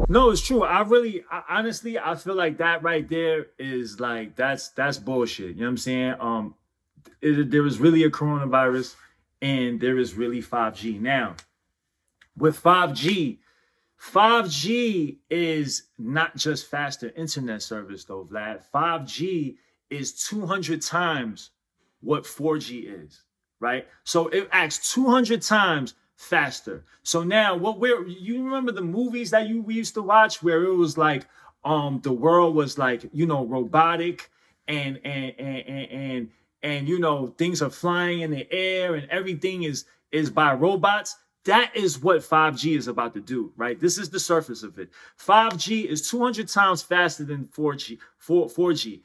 No, it's true. Honestly, I feel like that right there is like that's bullshit. You know what I'm saying? There is really a coronavirus, and there is really 5G now. With 5G, 5G is not just faster internet service though, Vlad. 5G is 200 times what 4G is, right? So it acts 200 times faster. So now you remember the movies that we used to watch where it was like the world was like, robotic and things are flying in the air and everything is by robots. That is what 5G is about to do, right? This is the surface of it. 5G is 200 times faster than 4G. 4G.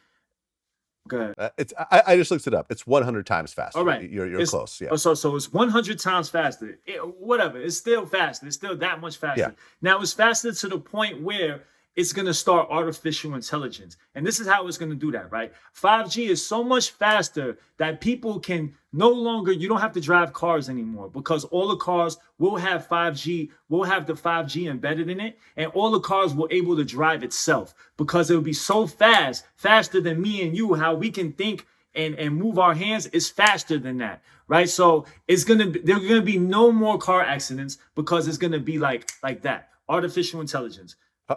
Go ahead. I just looked it up. It's 100 times faster. All right. You're close. Yeah. So it's 100 times faster. Whatever. It's still faster. It's still that much faster. Yeah. Now it's faster to the point where it's going to start artificial intelligence. And this is how it's going to do that, right? 5G is so much faster that people can no longer, you don't have to drive cars anymore because all the cars will have 5G, will have the 5G embedded in it, and all the cars will able to drive itself because it will be so fast, faster than me and you, how we can think and move our hands is faster than that, right? So there's gonna be no more car accidents because it's gonna be like that. Artificial intelligence.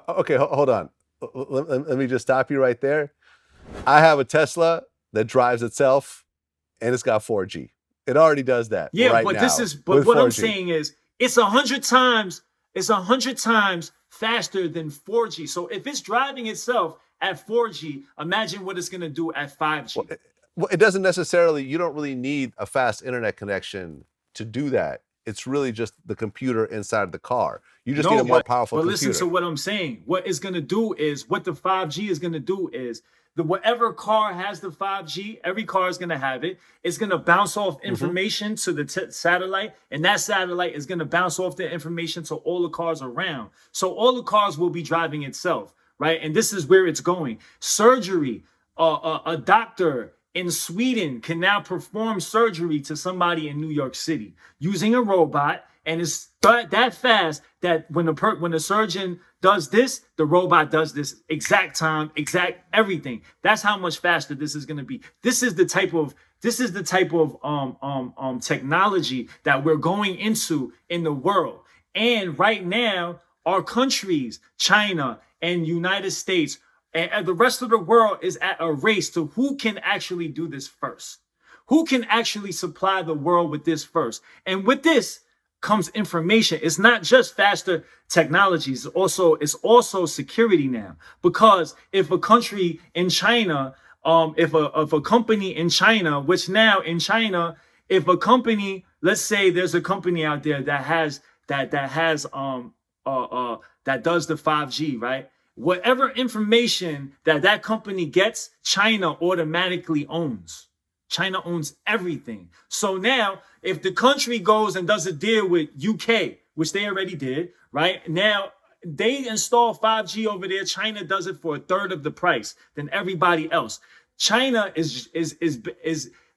Okay, hold on. Let me just stop you right there. I have a Tesla that drives itself, and it's got 4G. It already does that. Yeah, right but now what 4G. I'm saying is, it's 100 times. It's 100 times faster than 4G. So if it's driving itself at 4G, imagine what it's gonna do at 5G. Well, it doesn't necessarily. You don't really need a fast internet connection to do that. It's really just the computer inside the car. You just need a more powerful computer. But listen to what I'm saying. What it's going to do is, what the 5G is going to do is, whatever car has the 5G, every car is going to have it. It's going to bounce off information to the satellite, and that satellite is going to bounce off the information to all the cars around. So all the cars will be driving itself, right? And this is where it's going. Surgery, a doctor in Sweden can now perform surgery to somebody in New York City using a robot, and it's that fast that when the surgeon does this, the robot does this exact time, exact everything. That's how much faster this is going to be. This is the type of technology that we're going into in the world. And right now, our countries, China and United States, and the rest of the world is at a race to who can actually do this first. Who can actually supply the world with this first? And with this comes information. It's not just faster technologies. It's also security now. Because if a country in China, if a company in China, which now in China, if a company, let's say there's a company out there that does the 5G, right? Whatever information that company gets, China automatically owns. China owns everything. So now, if the country goes and does a deal with UK, which they already did, right? Now, they install 5G over there. China does it for a third of the price than everybody else. China is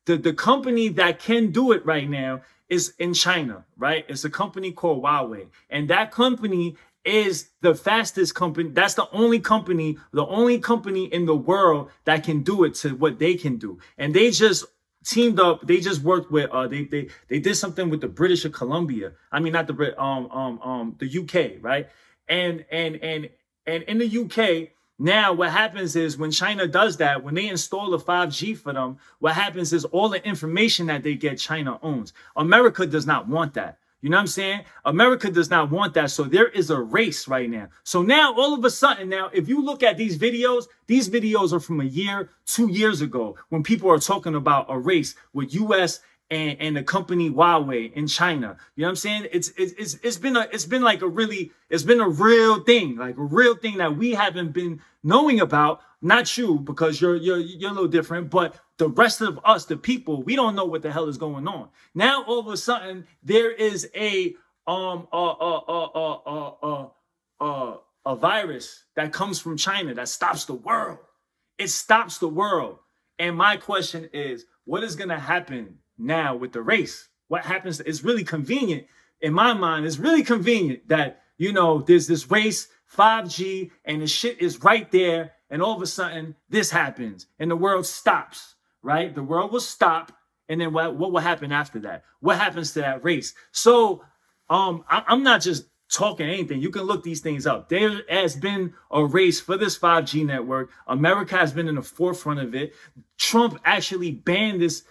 the company that can do it right now is in China, right? It's a company called Huawei. And that company is the fastest company. That's the only company in the world that can do it to what they can do. And they just teamed up. They just worked with they did something with the British of Columbia. I mean, not the the UK, right? And in the UK, now what happens is when China does that, when they install the 5G for them, what happens is all the information that they get, China owns. America does not want that. You know what I'm saying? America does not want that. So there is a race right now. So now all of a sudden, now, if you look at these videos are from a year, 2 years ago, when people are talking about a race with US and the company Huawei in China. You know what I'm saying? It's been a real thing, like a real thing that we haven't been knowing about. Not you, because you're a little different, but the rest of us, the people, we don't know what the hell is going on. Now all of a sudden there is a virus that comes from China that stops the world. It stops the world. And my question is, what is going to happen now with the race? What happens? It's really convenient in my mind. It's really convenient that, there's this race 5G, and the shit is right there, and all of a sudden this happens and the world stops, right? The world will stop, and then what will happen after that? What happens to that race? So I'm not just talking anything. You can look these things up. There has been a race for this 5G network. America has been in the forefront of it. Trump actually banned this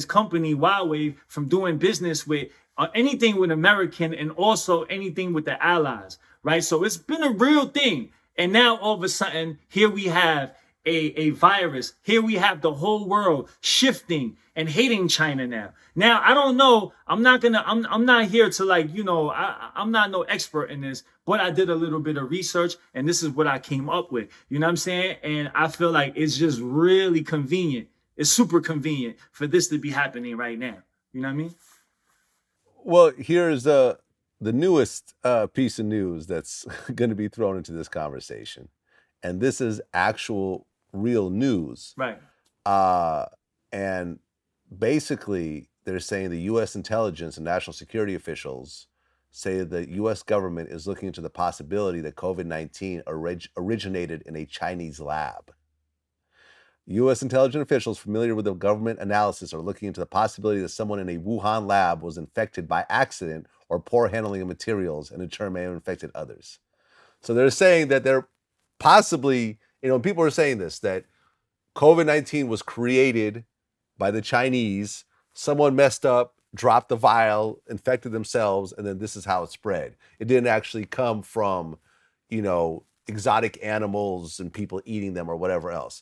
company Huawei from doing business with anything with American, and also anything with the allies, right? So it's been a real thing. And now all of a sudden, here we have a virus. Here we have the whole world shifting and hating China now. Now, I don't know. I'm not here to, like, I'm not no expert in this, but I did a little bit of research, and this is what I came up with. You know what I'm saying? And I feel like it's just really convenient. It's super convenient for this to be happening right now. You know what I mean? Well, here's the newest piece of news that's going to be thrown into this conversation, and this is actual real news. Right. And basically, they're saying the U.S. intelligence and national security officials say the U.S. government is looking into the possibility that COVID-19 originated in a Chinese lab. U.S. intelligence officials familiar with the government analysis are looking into the possibility that someone in a Wuhan lab was infected by accident or poor handling of materials, and in turn may have infected others. So they're saying that they're possibly, people are saying this, that COVID-19 was created by the Chinese. Someone messed up, dropped the vial, infected themselves, and then this is how it spread. It didn't actually come from, exotic animals and people eating them or whatever else.